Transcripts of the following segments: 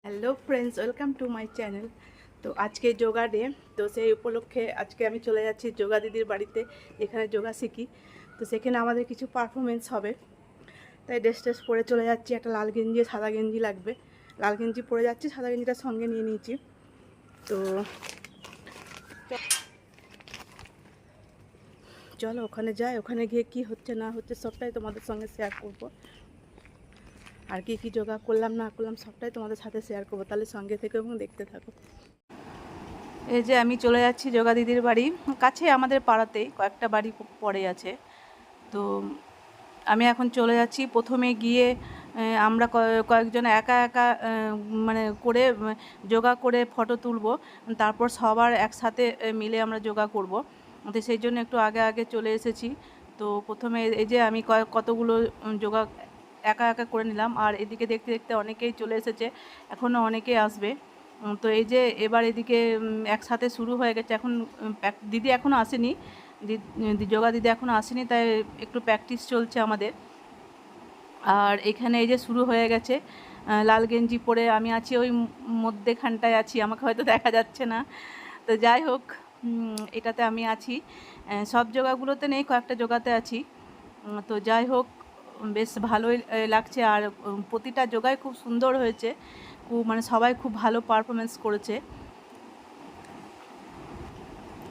Hello friends, welcome to my channel. তো আজকে yoga day, তো সেই উপলক্ষে আজকে আমি চলে যাচ্ছি যোগা দিদির বাড়িতে, যেখানে যোগা শিখি। তো সেখানে আমাদের কিছু পারফরমেন্স হবে, তাই ড্রেস পরে চলে যাচ্ছি। একটা লাল গেঞ্জি, সাদা গেঞ্জি লাগবে। লাল গেঞ্জি পরে যাচ্ছি, সাদা গেঞ্জিটা সঙ্গে নিয়ে নিয়েছি। তো চলো ওখানে যাই, ওখানে গিয়ে কি হচ্ছে না হচ্ছে সবটাই তোমাদের সঙ্গে শেয়ার করব। আর কি যোগা করলাম না করলাম সবটাই তোমাদের সাথে শেয়ার করবো, তাহলে সঙ্গে থেকে এবং দেখতে থাকো। এই যে আমি চলে যাচ্ছি যোগা দিদির বাড়ি, কাছে আমাদের পাড়াতেই, কয়েকটা বাড়ি পড়ে আছে। তো আমি এখন চলে যাচ্ছি। প্রথমে গিয়ে আমরা কয়েকজন একা একা মানে করে যোগা করে ফটো তুলব, তারপর সবার একসাথে মিলে আমরা যোগা করব। তো সেই জন্য একটু আগে আগে চলে এসেছি। তো প্রথমে এই যে আমি কতগুলো যোগা একা একা করে নিলাম, আর এদিকে দেখতে দেখতে অনেকেই চলে এসেছে, এখনও অনেকেই আসবে। তো এই যে এবার এদিকে একসাথে শুরু হয়ে গেছে। এখন দিদি এখনও আসেনি, যোগা দিদি এখনও আসেনি, তাই একটু প্র্যাকটিস চলছে আমাদের। আর এখানে এই যে শুরু হয়ে গেছে। লাল গেঞ্জি পরে আমি আছি, ওই মধ্যেখানটায় আছি, আমাকে হয়তো দেখা যাচ্ছে না। তো যাই হোক, এটাতে আমি আছি। সব যোগাগুলোতে নেই, কয়েকটা যোগাতে আছি। তো যাই হোক, বেশ ভালোই লাগছে। আর প্রতিটা যোগাই খুব সুন্দর হয়েছে, মানে সবাই খুব ভালো পারফরমেন্স করেছে।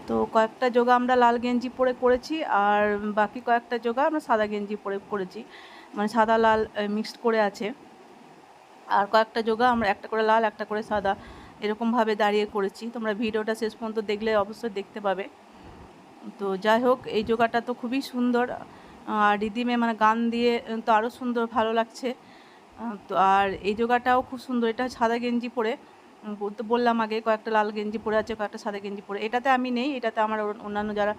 তো কয়েকটা যোগা আমরা লাল গেঞ্জি পরে করেছি, আর বাকি কয়েকটা যোগা আমরা সাদা গেঞ্জি পরে করেছি, মানে সাদা লাল মিক্সড করে আছে। আর কয়েকটা যোগা আমরা একটা করে লাল একটা করে সাদা এরকমভাবে দাঁড়িয়ে করেছি। তোমরা ভিডিওটা শেষ পর্যন্ত দেখলে অবশ্যই দেখতে পাবে। তো যাই হোক, এই যোগাটা তো খুবই সুন্দর, আর রিদিমে মানে গান দিয়ে তো আরও সুন্দর, ভালো লাগছে। তো আর এই যোগাটাও খুব সুন্দর। এটা সাদা গেঞ্জি পরে, তো বললাম আগে কয়েকটা লাল গেঞ্জি পরে আছে, কয়েকটা সাদা গেঞ্জি পরে। এটাতে আমি নেই, এটাতে আমার অন্যান্য যারা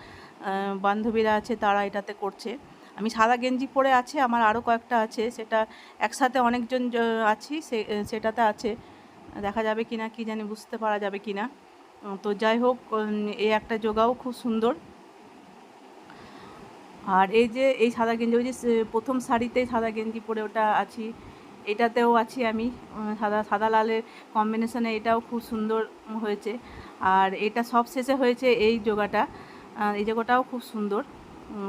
বান্ধবীরা আছে তারা এটাতে করছে। আমি সাদা গেঞ্জি পরে আছে, আমার আরও কয়েকটা আছে, সেটা একসাথে অনেকজন আছি, সেটাতে আছে। দেখা যাবে কি না কি জানি, বুঝতে পারা যাবে কি না। তো যাই হোক, এই একটা যোগাও খুব সুন্দর। আর এই যে এই সাদা গেঞ্জি, ওই যে প্রথম শাড়িতেই সাদা গেঞ্জি পরে ওটা আছি, এটাতেও আছি আমি। সাদা লালের কম্বিনেশনে এটাও খুব সুন্দর হয়েছে। আর এটা সব শেষে হয়েছে এই যোগাটা, এই যোগাটাও খুব সুন্দর।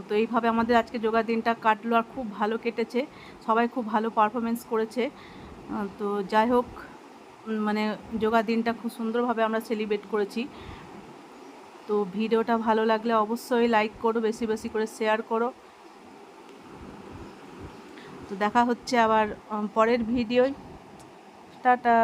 তো এইভাবে আমাদের আজকে যোগা দিনটা কাটলো, আর খুব ভালো কেটেছে, সবাই খুব ভালো পারফরমেন্স করেছে। তো যাই হোক, মানে যোগা দিনটা খুব সুন্দরভাবে আমরা সেলিব্রেট করেছি। তো ভিডিওটা ভালো লাগলে অবশ্যই লাইক করো, বেশি বেশি করে শেয়ার করো। তো দেখা হচ্ছে আবার পরের ভিডিওয়। টাটা।